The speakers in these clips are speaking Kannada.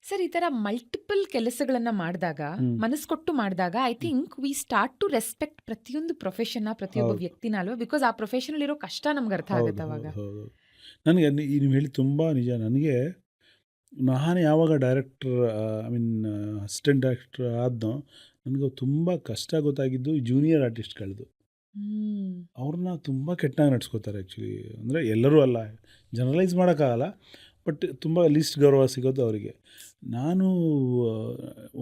ಸರ್ ಈ ತರ ಮಲ್ಟಿಪಲ್ ಕೆಲಸಗಳನ್ನ ಮಾಡಿದಾಗ, ಹ್ಮ್. ಮನಸ್ಸು ಕೊಟ್ಟು ಮಾಡಿದಾಗ I think we start to respect ಪ್ರತಿಯೊಂದು ಪ್ರೊಫೆಷನ್ನ, ಪ್ರತಿಯೊಬ್ಬ ಹೌದು. ವ್ಯಕ್ತಿನ ಅಲ್ವಾ? ಬಿಕಾಸ್ ಆ ಪ್ರೊಫೆಷನಲ್ ಇರೋ ಕಷ್ಟ ನಮ್ಗೆ ಅರ್ಥ ಹೌದು, ಆಗುತ್ತೆ ಅವಾಗ. ಹೌದು, ಹೌದು. ನನಗೆ ನೀವು ಹೇಳಿದ್ದು ತುಂಬ ನಿಜ. ನನಗೆ ನಾನು ಯಾವಾಗ director I mean assistant director ಆದ್ನೋ, ನನಗೆ ತುಂಬ ಕಷ್ಟ ಗೊತ್ತಾಗಿದ್ದು ಈ ಜೂನಿಯರ್ ಆರ್ಟಿಸ್ಟ್ಗಳದ್ದು. ಹ್ಮ್. ಅವ್ರನ್ನ ತುಂಬ ಕೆಟ್ಟದಾಗಿ ನಡ್ಸ್ಕೊತಾರೆ ಆ್ಯಕ್ಚುಲಿ. ಅಂದರೆ ಎಲ್ಲರೂ ಅಲ್ಲ, ಜನರಲೈಸ್ ಮಾಡೋಕ್ಕಾಗಲ್ಲ. ಬಟ್ ತುಂಬ ಲೀಸ್ಟ್ ಗೌರವ ಸಿಗೋದು ಅವರಿಗೆ. ನಾನು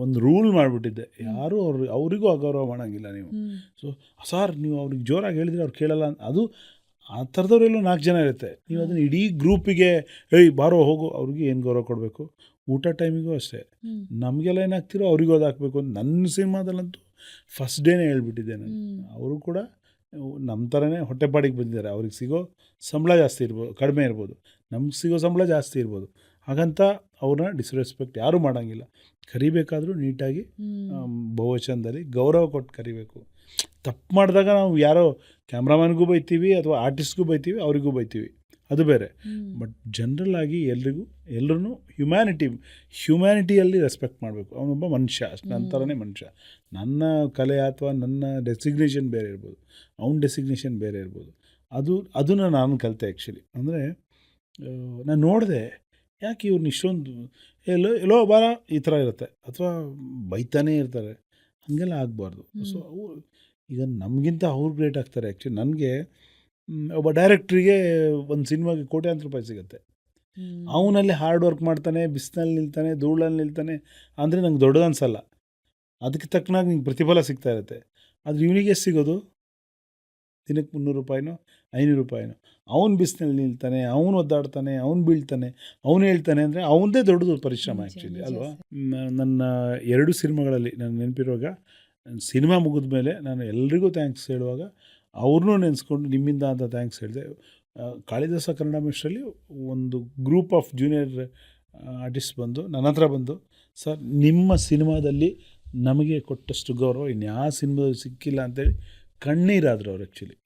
ಒಂದು ರೂಲ್ ಮಾಡಿಬಿಟ್ಟಿದ್ದೆ, ಯಾರೂ ಅವರಿಗೂ ಅಗೌರವ ಮಾಡೋಂಗಿಲ್ಲ ನೀವು. ಹ್ಮ್. ಸೊ ಸಾರ್ ನೀವು ಅವ್ರಿಗೆ ಜೋರಾಗಿ ಹೇಳಿದ್ರೆ ಅವ್ರು ಕೇಳಲ್ಲ ಅದು ಆ ಥರದವರೆಲ್ಲೋ 4 ಜನ ಇರುತ್ತೆ. ನೀವು ಅದನ್ನು ಇಡೀ ಗ್ರೂಪಿಗೆ ಏಯ್ ಬಾರೋ ಹೋಗು, ಅವ್ರಿಗೆ ಏನು ಗೌರವ ಕೊಡಬೇಕು. ಊಟ ಟೈಮಿಗೂ ಅಷ್ಟೇ, ಹ್ಮ್. ನಮಗೆಲ್ಲ ಏನಾಗ್ತಿರೋ ಅವ್ರಿಗೂ ಅದು ಹಾಕಬೇಕು ಅಂತ ನನ್ನ ಸಿನಿಮಾದಲ್ಲಂತೂ ಫಸ್ಟ್ ಡೇನೇ ಹೇಳ್ಬಿಟ್ಟಿದ್ದೆ ನಾನು. ಅವರು ಕೂಡ ನಮ್ಮ ಥರನೇ ಹೊಟ್ಟೆಪಾಡಿಗೆ ಬಂದಿದ್ದಾರೆ. ಅವ್ರಿಗೆ ಸಿಗೋ ಸಂಬಳ ಜಾಸ್ತಿ ಇರ್ಬೋದು, ಕಡಿಮೆ ಇರ್ಬೋದು, ನಮ್ಗೆ ಸಿಗೋ ಸಂಬಳ ಜಾಸ್ತಿ ಇರ್ಬೋದು. ಹಾಗಂತ ಅವ್ರನ್ನ ಡಿಸ್ರೆಸ್ಪೆಕ್ಟ್ ಯಾರೂ ಮಾಡೋಂಗಿಲ್ಲ. ಕರಿಬೇಕಾದ್ರೂ ನೀಟಾಗಿ ಬಹುವಚನದಲ್ಲಿ ಗೌರವ ಕೊಟ್ಟು ಕರಿಬೇಕು. ತಪ್ಪು ಮಾಡಿದಾಗ ನಾವು ಯಾರೋ ಕ್ಯಾಮ್ರಾಮನ್ಗೂ ಬೈತೀವಿ ಅಥವಾ ಆರ್ಟಿಸ್ಟ್ಗೂ ಬೈತೀವಿ, ಅವರಿಗೂ ಬೈತೀವಿ, ಅದು ಬೇರೆ. ಬಟ್ ಜನರಲ್ ಆಗಿ ಎಲ್ಲರೂ ಹ್ಯುಮ್ಯಾನಿಟಿಯಲ್ಲಿ ರೆಸ್ಪೆಕ್ಟ್ ಮಾಡಬೇಕು. ಅವನೊಬ್ಬ ಮನುಷ್ಯ, ನನ್ನ ಥರನೇ ಮನುಷ್ಯ. ನನ್ನ ಕಲೆ ಅಥವಾ ನನ್ನ ಡೆಸಿಗ್ನೇಷನ್ ಬೇರೆ ಇರ್ಬೋದು, ಅವನ ಡೆಸಿಗ್ನೇಷನ್ ಬೇರೆ ಇರ್ಬೋದು. ಅದನ್ನು ನಾನು ಕಲಿತೆ ಆ್ಯಕ್ಚುಲಿ. ಅಂದರೆ ನಾನು ನೋಡಿದೆ, ಯಾಕೆ ಇವ್ರನ್ನ ಇಷ್ಟೊಂದು ಎಲ್ಲೋ ಬಾರ ಈ ಥರ ಇರುತ್ತೆ, ಅಥವಾ ಬೈತಾನೇ ಇರ್ತಾರೆ. ಹಾಗೆಲ್ಲ ಆಗಬಾರ್ದು. ಸೊ ಈಗ ನಮಗಿಂತ ಅವ್ರು ಗ್ರೇಟ್ ಆಗ್ತಾರೆ ಆ್ಯಕ್ಚುಲಿ. ನನಗೆ ಒಬ್ಬ ಡೈರೆಕ್ಟ್ರಿಗೆ ಒಂದು ಸಿನಿಮಾಗೆ ಕೋಟ್ಯಾಂತರ ರೂಪಾಯಿ ಸಿಗುತ್ತೆ. ಅವನಲ್ಲಿ ಹಾರ್ಡ್ ವರ್ಕ್ ಮಾಡ್ತಾನೆ, ಬಿಸಿಲಲ್ಲಿ ನಿಲ್ತಾನೆ, ಧೂಳಲ್ಲಿ ನಿಲ್ತಾನೆ ಅಂದರೆ ನಂಗೆ ದೊಡ್ಡದು ಅನಿಸಲ್ಲ. ಅದಕ್ಕೆ ತಕ್ಕನಾಗಿ ನಿಂಗೆ ಪ್ರತಿಫಲ ಸಿಗ್ತಾ ಇರುತ್ತೆ. ಆದರೆ ಇವನಿಗೆ ಎಷ್ಟು ಸಿಗೋದು? ದಿನಕ್ಕೆ 300 ರೂಪಾಯಿನೋ 500 ರೂಪಾಯಿನೋ. ಅವ್ನು ಬಿಸಿಲಲ್ಲಿ ನಿಲ್ತಾನೆ, ಅವನು ಒದ್ದಾಡ್ತಾನೆ, ಅವ್ನು ಬೀಳ್ತಾನೆ, ಅವನು ಹೇಳ್ತಾನೆ ಅಂದರೆ ಅವನದೇ ದೊಡ್ಡದು ಪರಿಶ್ರಮ ಆ್ಯಕ್ಚುಲಿ, ಅಲ್ವಾ? ನನ್ನ 2 ಸಿನಿಮಾಗಳಲ್ಲಿ ನಾನು ನೆನಪಿರುವಾಗ, ಸಿನಿಮಾ ಮುಗಿದ ಮೇಲೆ ನಾನು ಎಲ್ರಿಗೂ ಥ್ಯಾಂಕ್ಸ್ ಹೇಳುವಾಗ ಅವ್ರನ್ನೂ ನೆನೆಸ್ಕೊಂಡು ನಿಮ್ಮಿಂದ ಅಂತ ಥ್ಯಾಂಕ್ಸ್ ಹೇಳಿದೆ. ಕಾಳಿದಾಸ ಕನ್ನಡ ಮಿಸ್ಟ್ರಲ್ಲಿ ಒಂದು ಗ್ರೂಪ್ ಆಫ್ ಜೂನಿಯರ್ ಆರ್ಟಿಸ್ಟ್ ಬಂದು ನನ್ನ ಹತ್ರ ಬಂದು, ಸರ್ ನಿಮ್ಮ ಸಿನಿಮಾದಲ್ಲಿ ನಮಗೆ ಕೊಟ್ಟಷ್ಟು ಗೌರವ ಇನ್ಯಾವ ಸಿನಿಮಾದಲ್ಲಿ ಸಿಕ್ಕಿಲ್ಲ ಅಂತೇಳಿ ಕಣ್ಣೀರಾದರು ಅವ್ರು ಆ್ಯಕ್ಚುಲಿ.